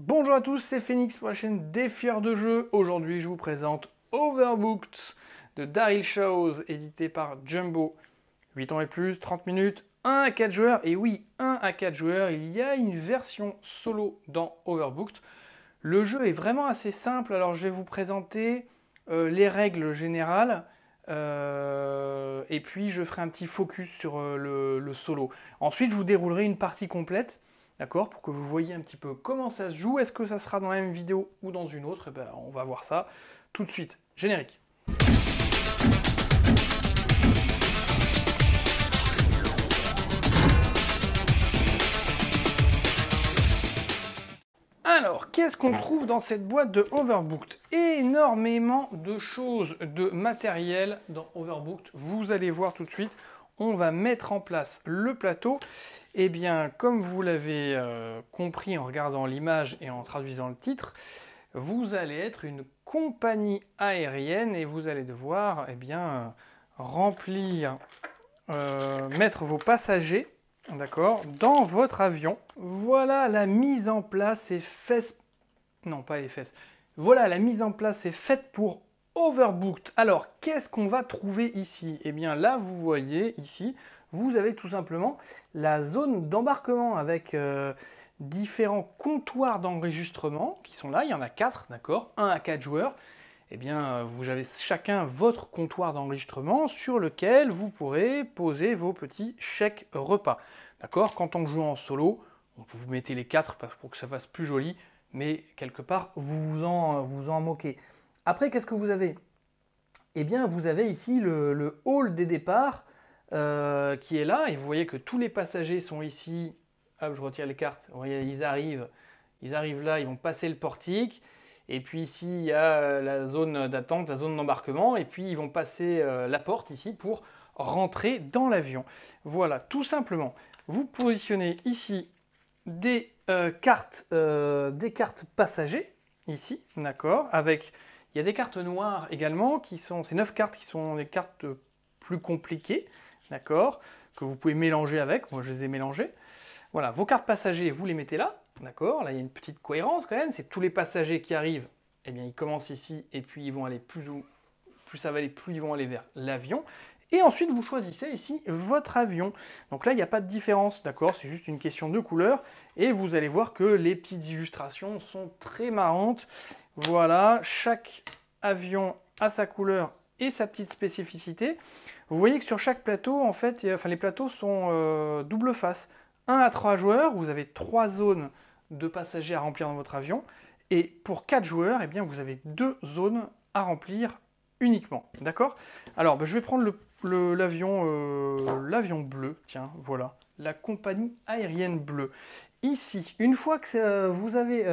Bonjour à tous, c'est Phoenix pour la chaîne des Fiers de Jeux. Aujourd'hui, je vous présente Overbooked de Daryl Shaw's, édité par Jumbo. 8 ans et plus, 30 minutes, 1 à 4 joueurs. Et oui, 1 à 4 joueurs, il y a une version solo dans Overbooked. Le jeu est vraiment assez simple, alors je vais vous présenter les règles générales. Et puis je ferai un petit focus sur le solo. Ensuite, je vous déroulerai une partie complète. D'accord, pour que vous voyez un petit peu comment ça se joue. Est-ce que ça sera dans la même vidéo ou dans une autre? Eh ben, on va voir ça tout de suite. Générique. Alors, qu'est-ce qu'on trouve dans cette boîte de Overbooked? Énormément de choses, de matériel dans Overbooked. Vous allez voir tout de suite. On va mettre en place le plateau. Eh bien, comme vous l'avez compris en regardant l'image et en traduisant le titre, vous allez être une compagnie aérienne et vous allez devoir remplir, mettre vos passagers, d'accord, dans votre avion. Voilà, la mise en place est faite. Non, pas les fesses. Voilà, la mise en place est faite pour Overbooked. Alors, qu'est-ce qu'on va trouver ici? Eh bien, là, vous voyez ici, vous avez tout simplement la zone d'embarquement avec différents comptoirs d'enregistrement qui sont là. Il y en a 4, d'accord, 1 à 4 joueurs. Eh bien, vous avez chacun votre comptoir d'enregistrement sur lequel vous pourrez poser vos petits chèques repas. D'accord? Quand on joue en solo, vous mettez les 4 pour que ça fasse plus joli, mais quelque part, vous en moquez. Après, qu'est-ce que vous avez? Eh bien, vous avez ici le hall des départs qui est là, et vous voyez que tous les passagers sont ici. Hop, je retire les cartes. Vous voyez, ils arrivent là, ils vont passer le portique. Et puis ici, il y a la zone d'attente, la zone d'embarquement. Et puis, ils vont passer la porte ici pour rentrer dans l'avion. Voilà, tout simplement. Vous positionnez ici des cartes passagers, ici, d'accord, avec... Il y a des cartes noires également, qui sont ces 9 cartes qui sont des cartes plus compliquées, d'accord, que vous pouvez mélanger avec. Moi, je les ai mélangées. Voilà, vos cartes passagers, vous les mettez là, d'accord. Là, il y a une petite cohérence quand même. C'est tous les passagers qui arrivent, eh bien, ils commencent ici, et puis ils vont aller plus ça va aller, plus ils vont aller vers l'avion. Et ensuite, vous choisissez ici votre avion. Donc là, il n'y a pas de différence, d'accord? C'est juste une question de couleur. Et vous allez voir que les petites illustrations sont très marrantes. Voilà, chaque avion a sa couleur et sa petite spécificité. Vous voyez que sur chaque plateau, en fait, les plateaux sont double face. 1 à 3 joueurs, vous avez 3 zones de passagers à remplir dans votre avion. Et pour 4 joueurs, eh bien, vous avez 2 zones à remplir uniquement. D'accord? Alors, je vais prendre l'avion bleu. Tiens, voilà. La compagnie aérienne bleue. Ici, une fois que vous avez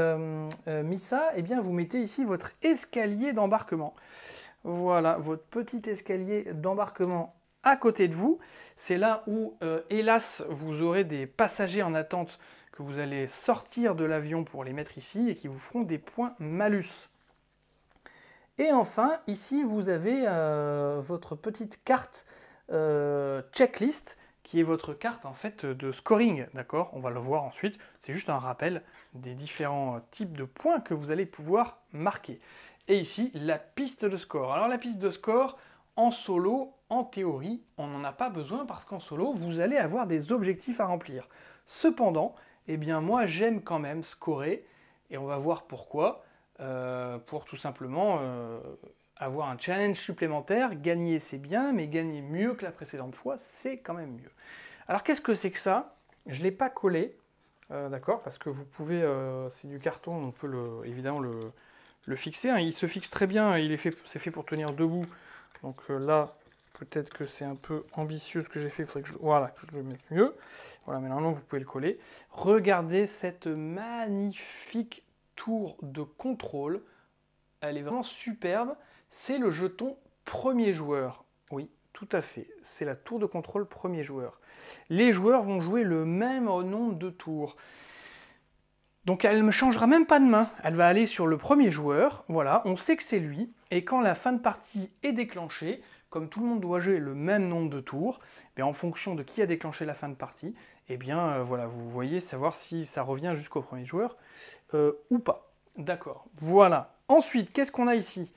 mis ça, eh bien, vous mettez ici votre escalier d'embarquement. Voilà, votre petit escalier d'embarquement à côté de vous. C'est là où, hélas, vous aurez des passagers en attente que vous allez sortir de l'avion pour les mettre ici et qui vous feront des points malus. Et enfin, ici, vous avez votre petite carte checklist, qui est votre carte en fait de scoring, d'accord? On va le voir ensuite, c'est juste un rappel des différents types de points que vous allez pouvoir marquer. Et ici, la piste de score. Alors la piste de score, en solo, en théorie, on n'en a pas besoin parce qu'en solo, vous allez avoir des objectifs à remplir. Cependant, eh bien moi j'aime quand même scorer, et on va voir pourquoi, pour tout simplement avoir un challenge supplémentaire. Gagner c'est bien, mais gagner mieux que la précédente fois, c'est quand même mieux. Alors qu'est-ce que c'est que ça? Je ne l'ai pas collé, d'accord, parce que vous pouvez, c'est du carton, on peut évidemment le fixer, hein. Il se fixe très bien, c'est fait pour tenir debout. Donc là, peut-être que c'est un peu ambitieux ce que j'ai fait, il faudrait que je le mette mieux. Voilà, mais normalement vous pouvez le coller. Regardez cette magnifique tour de contrôle, elle est vraiment superbe. C'est le jeton premier joueur. Oui, tout à fait. C'est la tour de contrôle premier joueur. Les joueurs vont jouer le même nombre de tours. Donc elle ne changera même pas de main. Elle va aller sur le premier joueur. Voilà, on sait que c'est lui. Et quand la fin de partie est déclenchée, comme tout le monde doit jouer le même nombre de tours, en fonction de qui a déclenché la fin de partie, voilà, vous voyez savoir si ça revient jusqu'au premier joueur ou pas. D'accord, voilà. Ensuite, qu'est-ce qu'on a ici?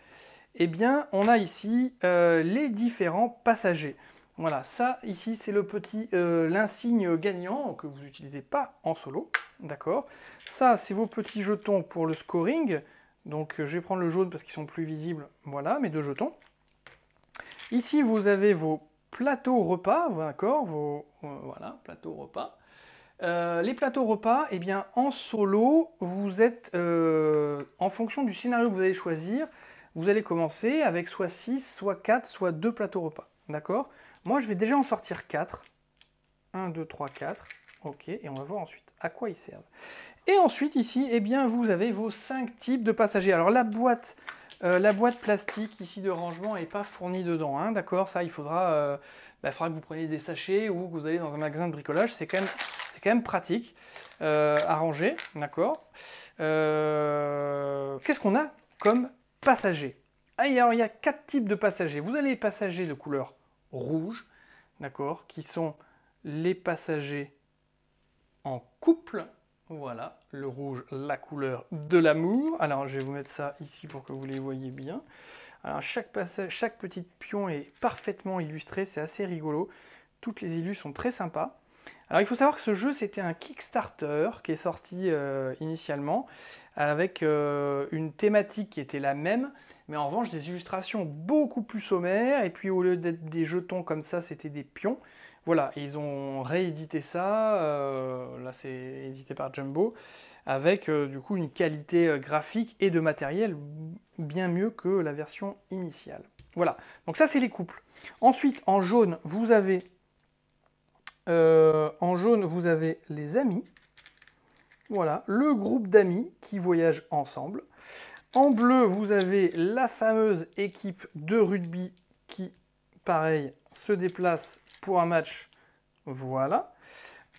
Eh bien, on a ici les différents passagers. Voilà, ça ici c'est le petit l'insigne gagnant que vous n'utilisez pas en solo, d'accord. Ça c'est vos petits jetons pour le scoring. Donc je vais prendre le jaune parce qu'ils sont plus visibles. Voilà, mes 2 jetons. Ici vous avez vos plateaux repas, d'accord, voilà, plateaux repas. Les plateaux repas, eh bien en solo, vous êtes en fonction du scénario que vous allez choisir. Vous allez commencer avec soit 6, soit 4, soit 2 plateaux repas. D'accord? Moi, je vais déjà en sortir 4. 1, 2, 3, 4. Ok, et on va voir ensuite à quoi ils servent. Et ensuite, ici, eh bien, vous avez vos 5 types de passagers. Alors, la boîte plastique ici de rangement n'est pas fournie dedans. Hein, d'accord? Ça, il faudra que vous preniez des sachets ou que vous allez dans un magasin de bricolage. C'est quand même pratique à ranger. D'accord? Qu'est-ce qu'on a comme passagers? Alors, il y a 4 types de passagers. Vous avez les passagers de couleur rouge, d'accord, qui sont les passagers en couple. Voilà, le rouge, la couleur de l'amour. Alors, je vais vous mettre ça ici pour que vous les voyez bien. Alors, chaque petite pion est parfaitement illustrée, c'est assez rigolo. Toutes les illus sont très sympas. Alors, il faut savoir que ce jeu, c'était un Kickstarter qui est sorti initialement avec une thématique qui était la même, mais en revanche des illustrations beaucoup plus sommaires, et puis au lieu d'être des jetons comme ça, c'était des pions. Voilà, et ils ont réédité ça, là c'est édité par Jumbo, avec du coup une qualité graphique et de matériel bien mieux que la version initiale. Voilà, donc ça c'est les couples. Ensuite, en jaune, vous avez les amis. Voilà, le groupe d'amis qui voyagent ensemble. En bleu, vous avez la fameuse équipe de rugby qui, pareil, se déplace pour un match. Voilà.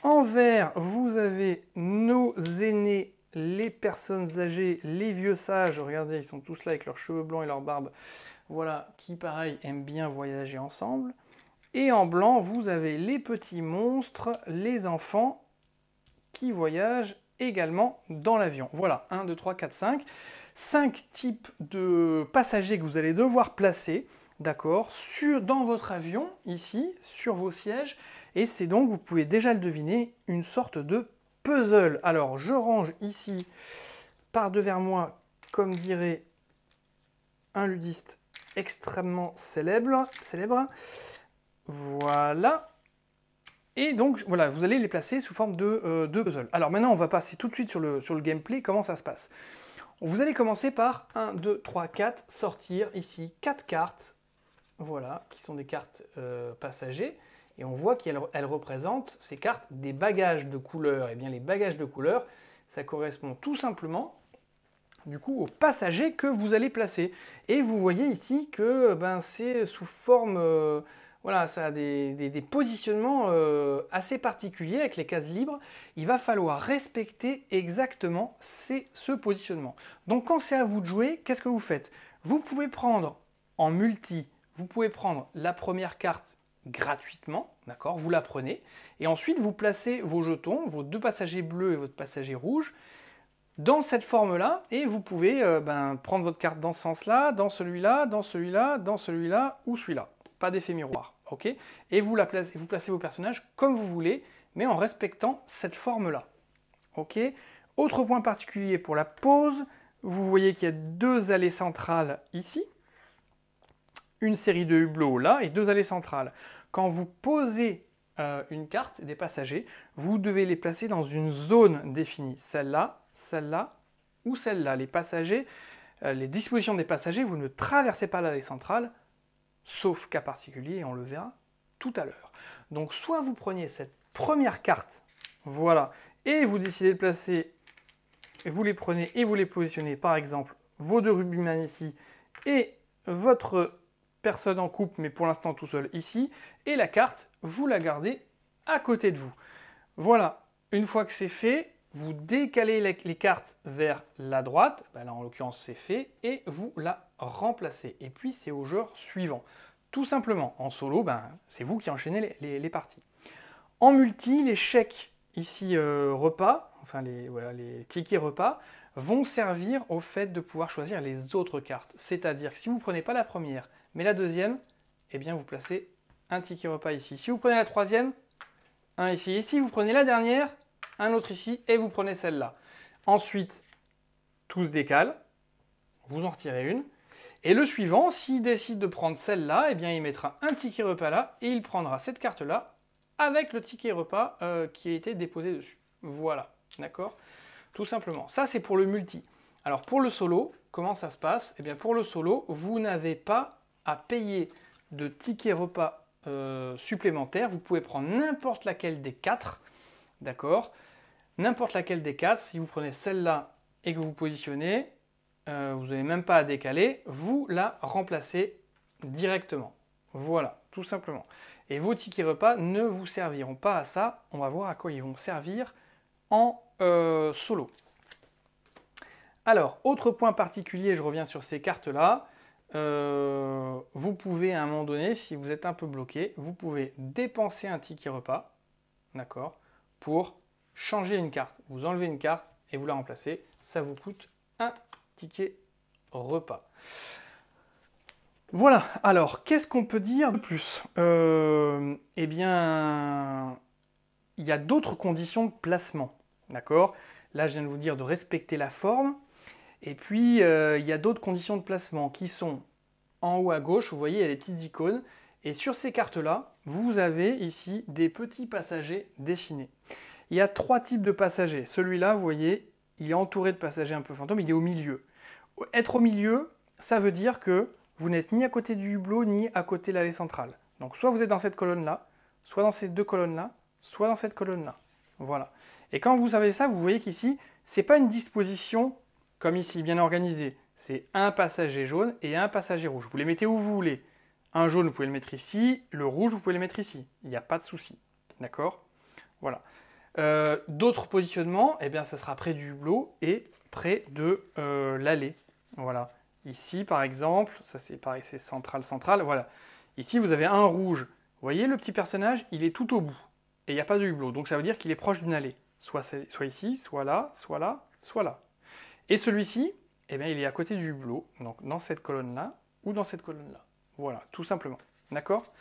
En vert, vous avez nos aînés, les personnes âgées, les vieux sages. Regardez, ils sont tous là avec leurs cheveux blancs et leur barbe. Voilà, qui, pareil, aiment bien voyager ensemble. Et en blanc, vous avez les petits monstres, les enfants qui voyagent également dans l'avion. Voilà, 1, 2, 3, 4, 5. 5 types de passagers que vous allez devoir placer, d'accord, dans votre avion, ici, sur vos sièges. Et c'est donc, vous pouvez déjà le deviner, une sorte de puzzle. Alors, je range ici, par devers moi, comme dirait un ludiste extrêmement célèbre. Voilà. Et donc, voilà, vous allez les placer sous forme de puzzle. Alors maintenant, on va passer tout de suite sur le gameplay, comment ça se passe. Vous allez commencer par 1, 2, 3, 4, sortir ici 4 cartes, voilà, qui sont des cartes passagers. Et on voit qu'elles représentent, ces cartes, des bagages de couleur. Et bien les bagages de couleur, ça correspond tout simplement du coup aux passagers que vous allez placer. Et vous voyez ici que c'est sous forme... voilà, ça a des positionnements assez particuliers avec les cases libres. Il va falloir respecter exactement ce positionnement. Donc quand c'est à vous de jouer, qu'est-ce que vous faites? Vous pouvez prendre en multi, vous pouvez prendre la première carte gratuitement, d'accord? Vous la prenez, et ensuite vous placez vos jetons, vos 2 passagers bleus et votre passager rouge, dans cette forme-là, et vous pouvez prendre votre carte dans ce sens-là, dans celui-là, dans celui-là, dans celui-là ou celui-là. Pas d'effet miroir, ok? Et vous placez vos personnages comme vous voulez, mais en respectant cette forme-là, ok? Autre point particulier pour la pose, vous voyez qu'il y a 2 allées centrales ici, une série de hublots là et 2 allées centrales. Quand vous posez une carte des passagers, vous devez les placer dans une zone définie, celle-là, celle-là ou celle-là. Les passagers, les dispositions des passagers, vous ne traversez pas l'allée centrale, sauf cas particulier, et on le verra tout à l'heure. Donc soit vous preniez cette première carte, voilà, et vous décidez de placer, et vous les prenez et vous les positionnez, par exemple, vos 2 rugbyman ici, et votre personne en couple, mais pour l'instant tout seul ici, et la carte, vous la gardez à côté de vous. Voilà, une fois que c'est fait, vous décalez les cartes vers la droite, là en l'occurrence c'est fait, et vous la remplacez. Et puis c'est au joueur suivant. Tout simplement, en solo, c'est vous qui enchaînez les parties. En multi, les chèques ici repas, enfin les tickets repas, vont servir au fait de pouvoir choisir les autres cartes. C'est-à-dire que si vous ne prenez pas la première, mais la deuxième, eh bien vous placez un ticket repas ici. Si vous prenez la troisième, un ici. Et si vous prenez la dernière, un autre ici, et vous prenez celle-là. Ensuite, tout se décale, vous en retirez une. Et le suivant, s'il décide de prendre celle-là, eh bien il mettra un ticket repas là, et il prendra cette carte-là avec le ticket repas qui a été déposé dessus. Voilà, d'accord? Tout simplement. Ça, c'est pour le multi. Alors, pour le solo, comment ça se passe? Eh bien, pour le solo, vous n'avez pas à payer de tickets repas supplémentaires. Vous pouvez prendre n'importe laquelle des 4, d'accord? N'importe laquelle des 4. Si vous prenez celle-là et que vous positionnez, vous n'avez même pas à décaler, vous la remplacez directement. Voilà, tout simplement. Et vos tickets repas ne vous serviront pas à ça. On va voir à quoi ils vont servir en solo. Alors, autre point particulier, je reviens sur ces cartes-là. Vous pouvez à un moment donné, si vous êtes un peu bloqué, vous pouvez dépenser un ticket repas, d'accord, pour changer une carte. Vous enlevez une carte et vous la remplacez. Ça vous coûte un ticket repas. Voilà, alors, qu'est-ce qu'on peut dire de plus? Eh bien, il y a d'autres conditions de placement. D'accord? Là, je viens de vous dire de respecter la forme. Et puis, il y a d'autres conditions de placement qui sont en haut à gauche. Vous voyez, il y a les petites icônes. Et sur ces cartes-là, vous avez ici des petits passagers dessinés. Il y a 3 types de passagers. Celui-là, vous voyez, il est entouré de passagers un peu fantômes. Il est au milieu. Être au milieu, ça veut dire que vous n'êtes ni à côté du hublot, ni à côté de l'allée centrale. Donc, soit vous êtes dans cette colonne-là, soit dans ces 2 colonnes-là, soit dans cette colonne-là. Voilà. Et quand vous avez ça, vous voyez qu'ici, ce n'est pas une disposition comme ici, bien organisée. C'est un passager jaune et un passager rouge. Vous les mettez où vous voulez. Un jaune, vous pouvez le mettre ici. Le rouge, vous pouvez le mettre ici. Il n'y a pas de souci. D'accord? Voilà. D'autres positionnements, eh bien, ça sera près du hublot et près de l'allée. Voilà. Ici, par exemple, ça c'est pareil, c'est central, central. Voilà. Ici, vous avez un rouge. Vous voyez, le petit personnage, il est tout au bout. Et il n'y a pas de hublot. Donc, ça veut dire qu'il est proche d'une allée. Soit ici, soit là, soit là, soit là. Et celui-ci, eh bien, il est à côté du hublot, donc dans cette colonne-là ou dans cette colonne-là. Voilà, tout simplement. D'accord?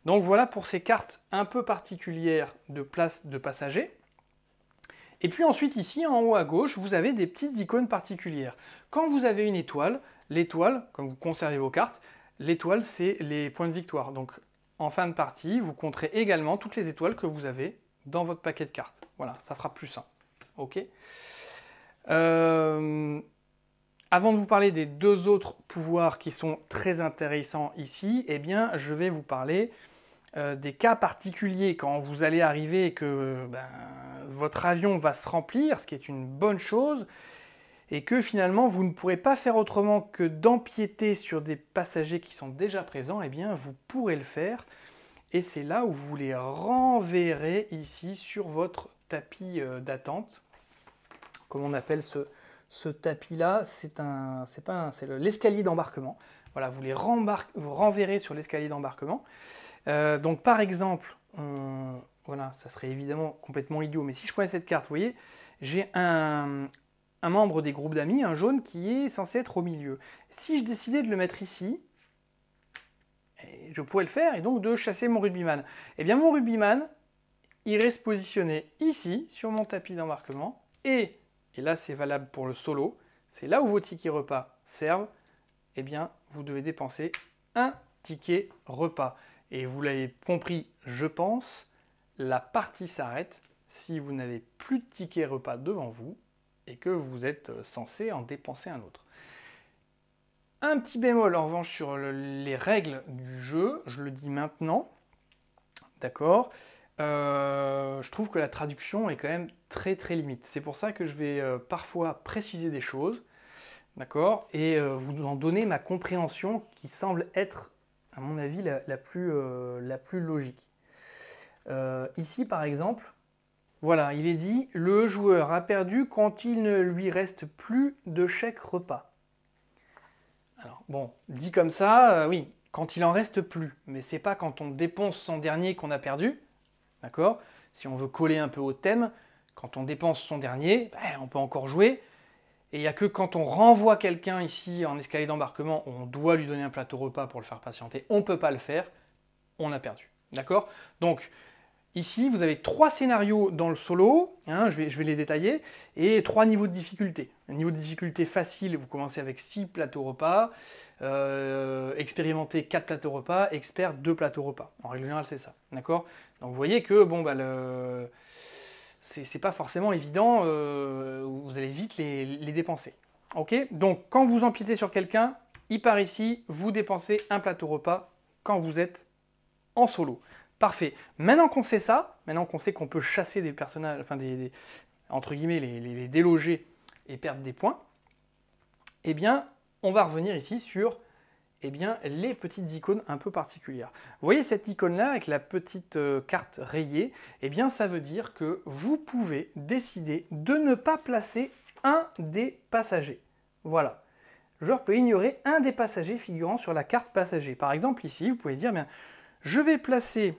Donc voilà pour ces cartes un peu particulières de place de passagers. Et puis ensuite, ici, en haut à gauche, vous avez des petites icônes particulières. Quand vous avez une étoile, l'étoile, comme vous conservez vos cartes, l'étoile, c'est les points de victoire. Donc, en fin de partie, vous compterez également toutes les étoiles que vous avez dans votre paquet de cartes. Voilà, ça fera plus simple. Ok. Avant de vous parler des 2 autres pouvoirs qui sont très intéressants ici, eh bien, je vais vous parler des cas particuliers quand vous allez arriver et que votre avion va se remplir, ce qui est une bonne chose, et que finalement vous ne pourrez pas faire autrement que d'empiéter sur des passagers qui sont déjà présents, eh bien vous pourrez le faire. Et c'est là où vous les renverrez ici sur votre tapis d'attente. Comme on appelle ce tapis-là, c'est l'escalier d'embarquement. Voilà, vous les renverrez sur l'escalier d'embarquement. Donc par exemple, voilà, ça serait évidemment complètement idiot, mais si je prenais cette carte, vous voyez, j'ai un membre des groupes d'amis, un jaune, qui est censé être au milieu. Si je décidais de le mettre ici, je pourrais le faire et donc de chasser mon rugbyman. Eh bien mon rugbyman irait se positionner ici, sur mon tapis d'embarquement, et là c'est valable pour le solo, c'est là où vos tickets repas servent, eh bien vous devez dépenser un ticket repas. Et vous l'avez compris, je pense, la partie s'arrête si vous n'avez plus de tickets repas devant vous et que vous êtes censé en dépenser un autre. Un petit bémol en revanche sur les règles du jeu, je le dis maintenant, d'accord, je trouve que la traduction est quand même très très limite. C'est pour ça que je vais parfois préciser des choses, d'accord, et vous en donner ma compréhension qui semble être, à mon avis, la plus logique. Ici, par exemple, voilà, il est dit « Le joueur a perdu quand il ne lui reste plus de chèque repas ». Alors, bon, dit comme ça, oui, quand il en reste plus, mais c'est pas quand on dépense son dernier qu'on a perdu, d'accord? Si on veut coller un peu au thème, quand on dépense son dernier, on peut encore jouer, Et il n'y a que quand on renvoie quelqu'un ici en escalier d'embarquement, on doit lui donner un plateau repas pour le faire patienter. On ne peut pas le faire, on a perdu. D'accord? Donc, ici, vous avez 3 scénarios dans le solo, hein, je vais les détailler, et 3 niveaux de difficulté. Un niveau de difficulté facile, vous commencez avec 6 plateaux repas, expérimenté 4 plateaux repas, expert 2 plateaux repas. En règle générale, c'est ça. D'accord? Donc vous voyez que bon, bah, c'est pas forcément évident, vous allez vite les dépenser. Ok? Donc quand vous empiétez sur quelqu'un, il part ici, vous dépensez un plateau repas quand vous êtes en solo. Parfait. Maintenant qu'on sait ça, maintenant qu'on sait qu'on peut chasser des personnages, enfin entre guillemets les déloger et perdre des points, eh bien on va revenir ici sur les petites icônes un peu particulières. Vous voyez cette icône-là avec la petite carte rayée, eh bien ça veut dire que vous pouvez décider de ne pas placer un des passagers. Voilà. Le joueur peut ignorer un des passagers figurant sur la carte passager. Par exemple ici, vous pouvez dire, bien, je vais placer,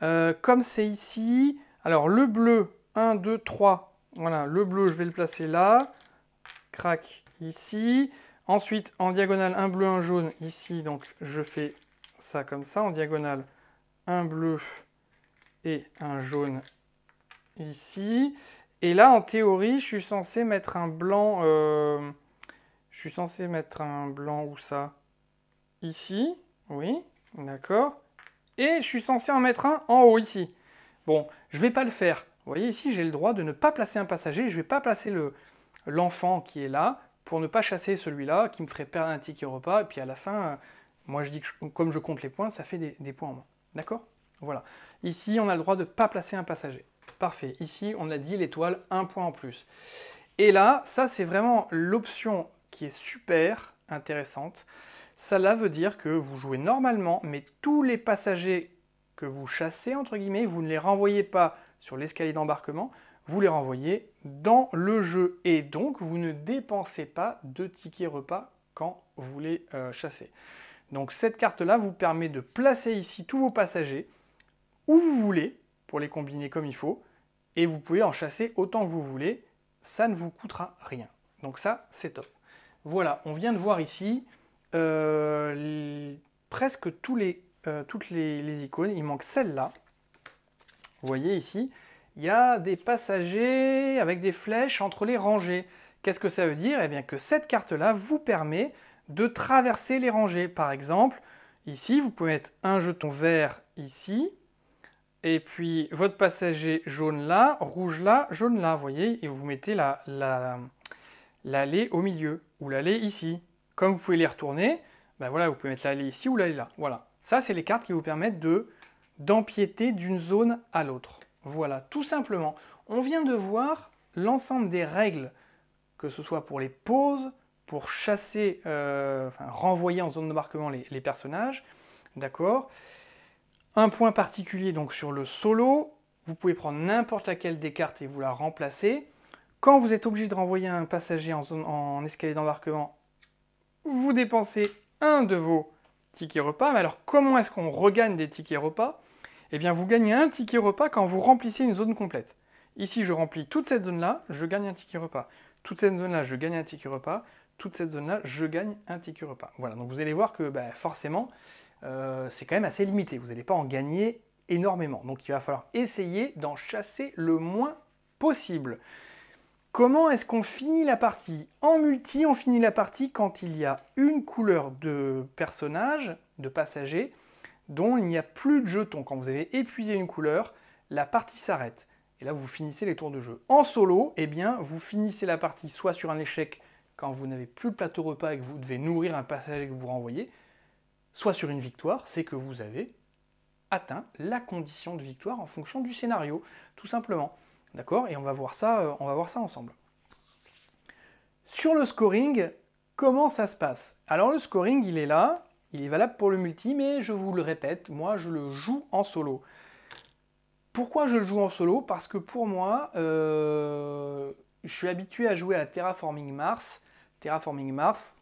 comme c'est ici, alors le bleu, 1, 2, 3, voilà, le bleu je vais le placer là, crac ici. Ensuite, en diagonale, un bleu, un jaune, ici, donc je fais ça comme ça, en diagonale, un bleu et un jaune ici. Et là, en théorie, je suis censé mettre un blanc, où ça? Ici, oui, d'accord. Et je suis censé en mettre un en haut, ici. Bon, je ne vais pas le faire. Vous voyez, ici, j'ai le droit de ne pas placer un passager, je ne vais pas placer l'enfant qui est là, pour ne pas chasser celui-là qui me ferait perdre un ticket repas. Et puis à la fin, moi je dis que comme je compte les points, ça fait des points en moins. D'accord? Voilà. Ici, on a le droit de ne pas placer un passager. Parfait. Ici, on a dit l'étoile, un point en plus. Et là, ça c'est vraiment l'option qui est super intéressante. Cela veut dire que vous jouez normalement, mais tous les passagers que vous chassez, entre guillemets, vous ne les renvoyez pas sur l'escalier d'embarquement, vous les renvoyez dans le jeu. Et donc, vous ne dépensez pas de tickets repas quand vous les chassez. Donc, cette carte-là vous permet de placer ici tous vos passagers où vous voulez, pour les combiner comme il faut, et vous pouvez en chasser autant que vous voulez, ça ne vous coûtera rien. Donc ça, c'est top. Voilà, on vient de voir ici presque toutes les icônes, il manque celle-là. Vous voyez ici, il y a des passagers avec des flèches entre les rangées. Qu'est-ce que ça veut dire? Eh bien que cette carte-là vous permet de traverser les rangées. Par exemple, ici, vous pouvez mettre un jeton vert ici, et puis votre passager jaune là, rouge là, jaune là, vous voyez, et vous mettez l'allée au milieu, ou l'allée ici. Comme vous pouvez les retourner, ben voilà, vous pouvez mettre l'allée ici ou l'allée là. Voilà. Ça, c'est les cartes qui vous permettent d'empiéter d'une zone à l'autre. Voilà, tout simplement. On vient de voir l'ensemble des règles, que ce soit pour les pauses, pour chasser, renvoyer en zone d'embarquement les personnages. D'accord? Un point particulier donc sur le solo, vous pouvez prendre n'importe laquelle des cartes et vous la remplacer. Quand vous êtes obligé de renvoyer un passager en escalier d'embarquement, vous dépensez un de vos tickets repas. Mais alors, comment est-ce qu'on regagne des tickets repas? Eh bien, vous gagnez un ticket repas quand vous remplissez une zone complète. Ici, je remplis toute cette zone-là, je gagne un ticket repas. Toute cette zone-là, je gagne un ticket repas. Toute cette zone-là, je gagne un ticket repas. Voilà, donc vous allez voir que forcément, c'est quand même assez limité. Vous n'allez pas en gagner énormément. Donc il va falloir essayer d'en chasser le moins possible. Comment est-ce qu'on finit la partie? En multi, on finit la partie quand il y a une couleur de personnage, de passager, dont il n'y a plus de jetons. Quand vous avez épuisé une couleur, la partie s'arrête. Et là, vous finissez les tours de jeu. En solo, eh bien, vous finissez la partie soit sur un échec, quand vous n'avez plus de plateau repas et que vous devez nourrir un passager que vous renvoyez, soit sur une victoire, c'est que vous avez atteint la condition de victoire en fonction du scénario, tout simplement. D'accord? Et on va voir ça ensemble. Sur le scoring, comment ça se passe? Alors le scoring, il est là, il est valable pour le multi, mais je vous le répète, moi je le joue en solo. Pourquoi je le joue en solo? Parce que pour moi, je suis habitué à jouer à Terraforming Mars. Terraforming Mars,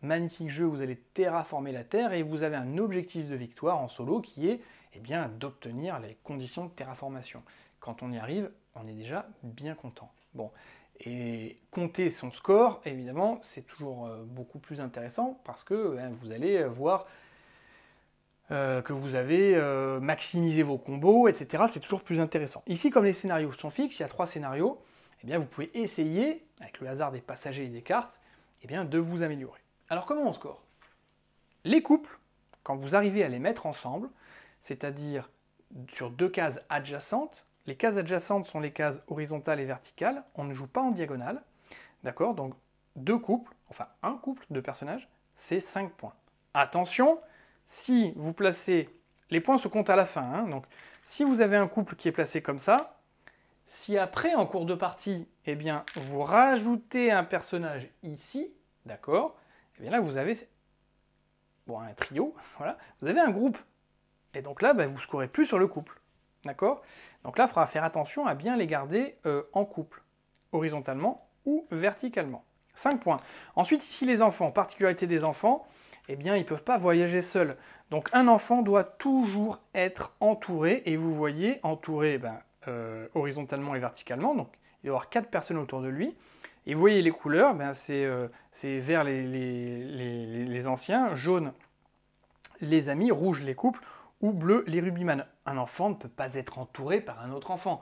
magnifique jeu, vous allez terraformer la Terre et vous avez un objectif de victoire en solo qui est d'obtenir les conditions de terraformation. Quand on y arrive, on est déjà bien content. Bon. Et compter son score, évidemment, c'est toujours beaucoup plus intéressant parce que vous allez voir que vous avez maximisé vos combos, etc. C'est toujours plus intéressant. Ici, comme les scénarios sont fixes, il y a 3 scénarios, eh bien, vous pouvez essayer, avec le hasard des passagers et des cartes, eh bien, de vous améliorer. Alors, comment on score? Les couples, quand vous arrivez à les mettre ensemble, c'est-à-dire sur 2 cases adjacentes, les cases adjacentes sont les cases horizontales et verticales, on ne joue pas en diagonale, d'accord? Donc, 2 couples, enfin un couple de personnages, c'est 5 points. Attention, si vous placez, les points se comptent à la fin, hein, donc si vous avez un couple qui est placé comme ça, si après, en cours de partie, eh bien, vous rajoutez un personnage ici, d'accord, eh bien là, vous avez un trio, voilà, vous avez un groupe. Et donc là, vous ne scorez plus sur le couple, d'accord? Donc là, il faudra faire attention à bien les garder en couple, horizontalement ou verticalement. 5 points. Ensuite, ici, les enfants, particularité des enfants, eh bien, ils ne peuvent pas voyager seuls. Donc, un enfant doit toujours être entouré, et vous voyez, entouré horizontalement et verticalement, donc il doit y avoir 4 personnes autour de lui. Et vous voyez les couleurs, c'est vert les anciens, jaune les amis, rouge les couples, ou bleu les rugbyman. Un enfant ne peut pas être entouré par un autre enfant.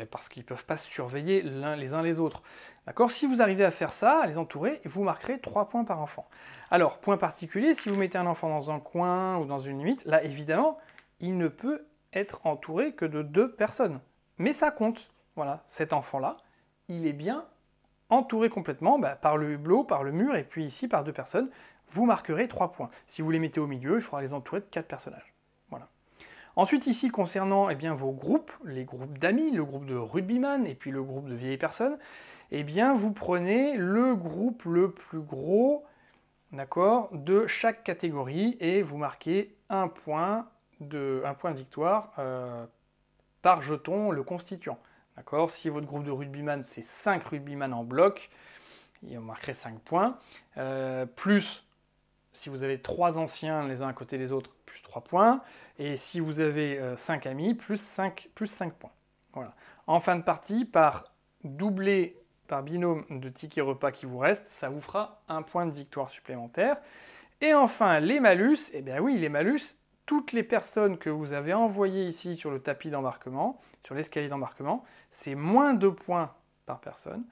Parce qu'ils ne peuvent pas se surveiller les uns les autres. D'accord? Si vous arrivez à faire ça, à les entourer, vous marquerez 3 points par enfant. Alors, point particulier, si vous mettez un enfant dans un coin ou dans une limite, là, évidemment, il ne peut être entouré que de 2 personnes. Mais ça compte. Voilà, cet enfant-là, il est bien entouré complètement par le hublot, par le mur, et puis ici par 2 personnes. Vous marquerez 3 points. Si vous les mettez au milieu, il faudra les entourer de 4 personnages. Voilà. Ensuite, ici, concernant vos groupes, les groupes d'amis, le groupe de rugbyman et puis le groupe de vieilles personnes, vous prenez le groupe le plus gros, d'accord, de chaque catégorie et vous marquez un point de victoire par jeton le constituant. D'accord? Si votre groupe de rugbyman, c'est 5 rugbyman en bloc, vous marquerez 5 points, plus si vous avez 3 anciens les uns à côté des autres, plus 3 points. Et si vous avez 5 amis, plus 5 points. Voilà. En fin de partie, par doublé, par binôme de tickets repas qui vous reste, ça vous fera un point de victoire supplémentaire. Et enfin, les malus, eh bien oui, les malus, toutes les personnes que vous avez envoyées ici sur le tapis d'embarquement, sur l'escalier d'embarquement, c'est moins 2 points par personne.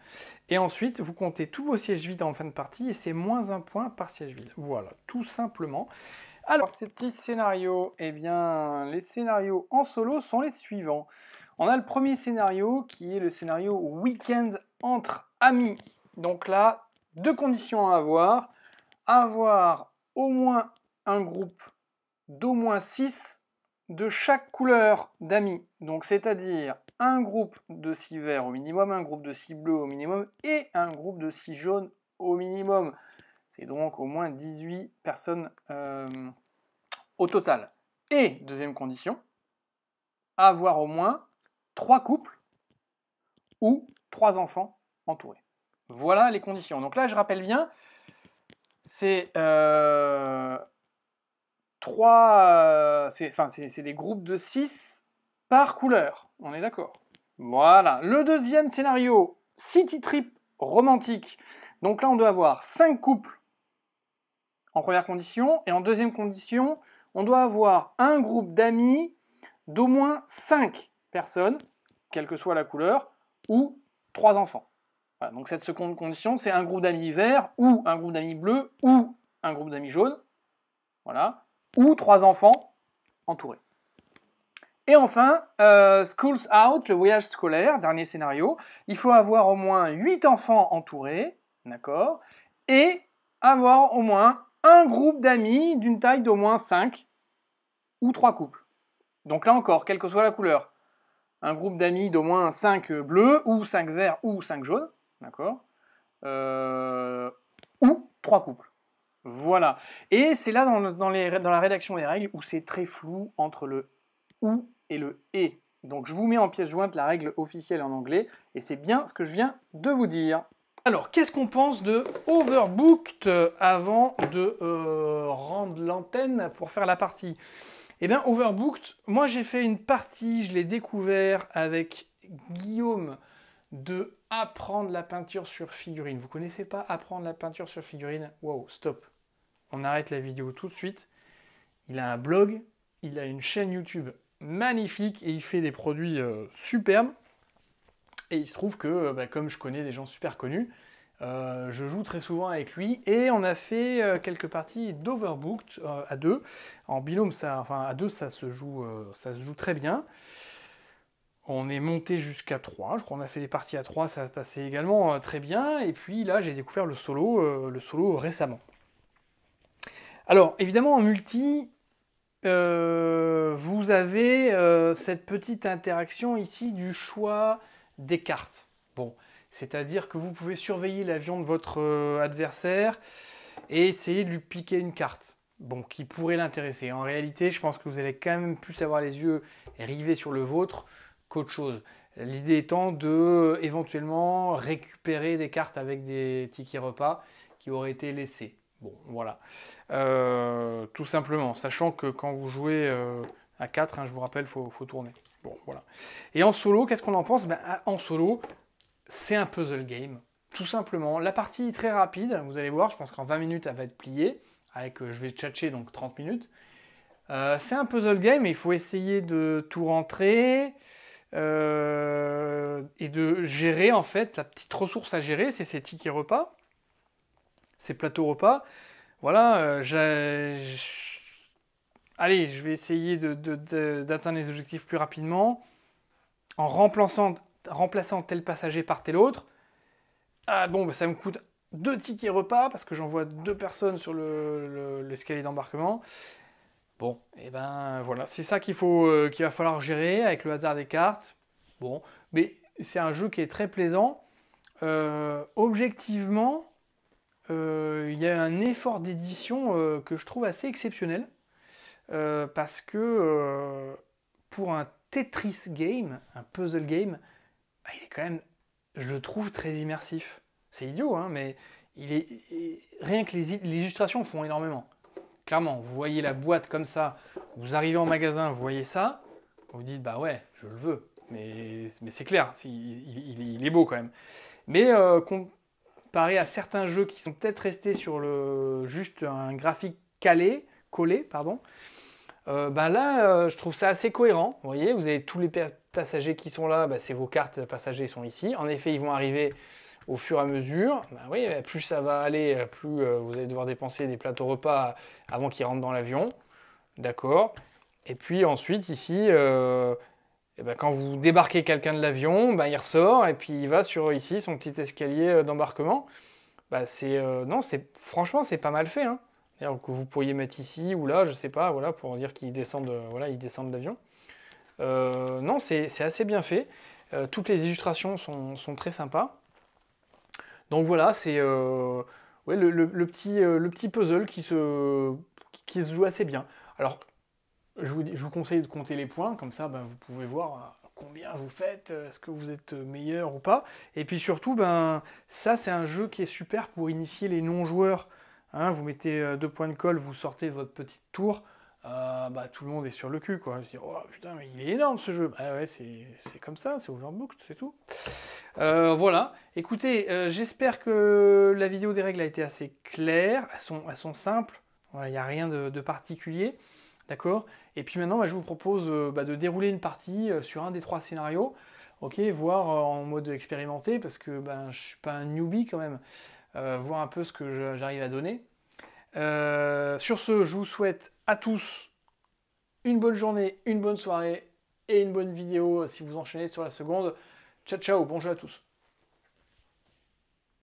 Et ensuite, vous comptez tous vos sièges vides en fin de partie et c'est moins 1 point par siège vide. Voilà, tout simplement. Alors, ces petits scénarios, eh bien, les scénarios en solo sont les suivants. On a le premier scénario qui est le scénario week-end entre amis. Donc là, 2 conditions à avoir. Avoir au moins un groupe d'au moins 6 de chaque couleur d'amis. Donc, c'est-à-dire un groupe de 6 verts au minimum, un groupe de 6 bleus au minimum et un groupe de 6 jaunes au minimum. C'est donc au moins 18 personnes au total. Et, deuxième condition, avoir au moins 3 couples ou 3 enfants entourés. Voilà les conditions. Donc là, je rappelle bien, c'est des groupes de 6 par couleur. On est d'accord? Voilà. Le deuxième scénario, city trip romantique. Donc là, on doit avoir 5 couples en première condition. Et en deuxième condition, on doit avoir un groupe d'amis d'au moins 5 personnes, quelle que soit la couleur, ou 3 enfants. Voilà, donc cette seconde condition, c'est un groupe d'amis vert, ou un groupe d'amis bleu, ou un groupe d'amis jaune. Voilà. Ou 3 enfants entourés. Et enfin, School's Out, le voyage scolaire, dernier scénario. Il faut avoir au moins 8 enfants entourés, d'accord, et avoir au moins un groupe d'amis d'une taille d'au moins 5 ou 3 couples. Donc là encore, quelle que soit la couleur, un groupe d'amis d'au moins 5 bleus, ou 5 verts, ou 5 jaunes, d'accord, ou 3 couples. Voilà. Et c'est là dans la rédaction des règles où c'est très flou entre le ou et le et. Donc je vous mets en pièce jointe la règle officielle en anglais et c'est bien ce que je viens de vous dire. Alors, qu'est-ce qu'on pense de Overbooked avant de rendre l'antenne pour faire la partie? Eh bien, Overbooked, moi j'ai fait une partie, je l'ai découvert avec Guillaume de apprendre la peinture sur figurine. Vous connaissez pas apprendre la peinture sur figurine? Wow, stop. On arrête la vidéo tout de suite. Il a un blog, il a une chaîne YouTube magnifique et il fait des produits superbes. Et il se trouve que, comme je connais des gens super connus, je joue très souvent avec lui et on a fait quelques parties d'Overbooked à deux. En binôme, à deux, ça se joue très bien. On est monté jusqu'à 3, je crois qu'on a fait des parties à 3, ça se passait également très bien. Et puis là, j'ai découvert le solo récemment. Alors, évidemment, en multi, vous avez cette petite interaction ici du choix des cartes. Bon, c'est-à-dire que vous pouvez surveiller l'avion de votre adversaire et essayer de lui piquer une carte. Bon, qui pourrait l'intéresser. En réalité, je pense que vous allez quand même plus avoir les yeux rivés sur le vôtre qu'autre chose. L'idée étant de éventuellement récupérer des cartes avec des tickets repas qui auraient été laissés. Bon, voilà. Tout simplement, sachant que quand vous jouez à 4, hein, je vous rappelle, il faut tourner. Bon, voilà. Et en solo, qu'est-ce qu'on en pense? En solo, c'est un puzzle game, tout simplement. La partie est très rapide, vous allez voir, je pense qu'en 20 minutes, elle va être pliée, avec, je vais tchatcher, donc 30 minutes. C'est un puzzle game, et il faut essayer de tout rentrer, et de gérer, en fait, la petite ressource à gérer, c'est ces tickets repas, ces plateaux repas. Voilà, allez, je vais essayer d'atteindre les objectifs plus rapidement en remplaçant tel passager par tel autre. Ah bon, ça me coûte 2 tickets repas parce que j'envoie 2 personnes sur l'escalier d'embarquement. Bon, et ben voilà, c'est ça qu'il va falloir gérer avec le hasard des cartes. Bon, mais c'est un jeu qui est très plaisant. Objectivement, il y a un effort d'édition que je trouve assez exceptionnel. Parce que pour un Tetris game, un puzzle game, il est quand même, je le trouve très immersif. C'est idiot, hein, mais rien que les illustrations font énormément. Clairement, vous voyez la boîte comme ça, vous arrivez en magasin, vous voyez ça, vous dites bah ouais, je le veux, mais c'est clair, il est beau quand même. Mais comparé à certains jeux qui sont peut-être restés sur juste un graphique collé, pardon. Là, je trouve ça assez cohérent. Vous voyez, vous avez tous les passagers qui sont là, c'est vos cartes passagers sont ici. En effet, ils vont arriver au fur et à mesure. Oui, plus ça va aller, plus vous allez devoir dépenser des plateaux repas avant qu'ils rentrent dans l'avion. D'accord. Et puis ensuite, ici, quand vous débarquez quelqu'un de l'avion, il ressort et puis il va sur ici son petit escalier d'embarquement. Franchement, c'est pas mal fait, hein. Que vous pourriez mettre ici ou là, je sais pas, voilà, pour dire qu'ils descendent, ils descendent de l'avion. Non, c'est assez bien fait. Toutes les illustrations sont très sympas. Donc voilà, c'est le petit puzzle qui se joue assez bien. Alors, je vous conseille de compter les points, comme ça, vous pouvez voir combien vous faites, est-ce que vous êtes meilleur ou pas. Et puis surtout, ça, c'est un jeu qui est super pour initier les non-joueurs. Hein, vous mettez 2 points de colle, vous sortez votre petite tour, tout le monde est sur le cul, quoi. Je dis, oh putain, mais il est énorme ce jeu. Ah ouais, c'est comme ça, c'est Overbooked, c'est tout. Voilà, écoutez, j'espère que la vidéo des règles a été assez claire, elles sont simples, voilà, il n'y a rien de particulier, d'accord. Et puis maintenant, je vous propose de dérouler une partie sur un des 3 scénarios, ok, voir en mode expérimenté, parce que je ne suis pas un newbie quand même. Voir un peu ce que j'arrive à donner. Sur ce, je vous souhaite à tous une bonne journée, une bonne soirée et une bonne vidéo si vous enchaînez sur la seconde. Ciao, ciao, bonjour à tous.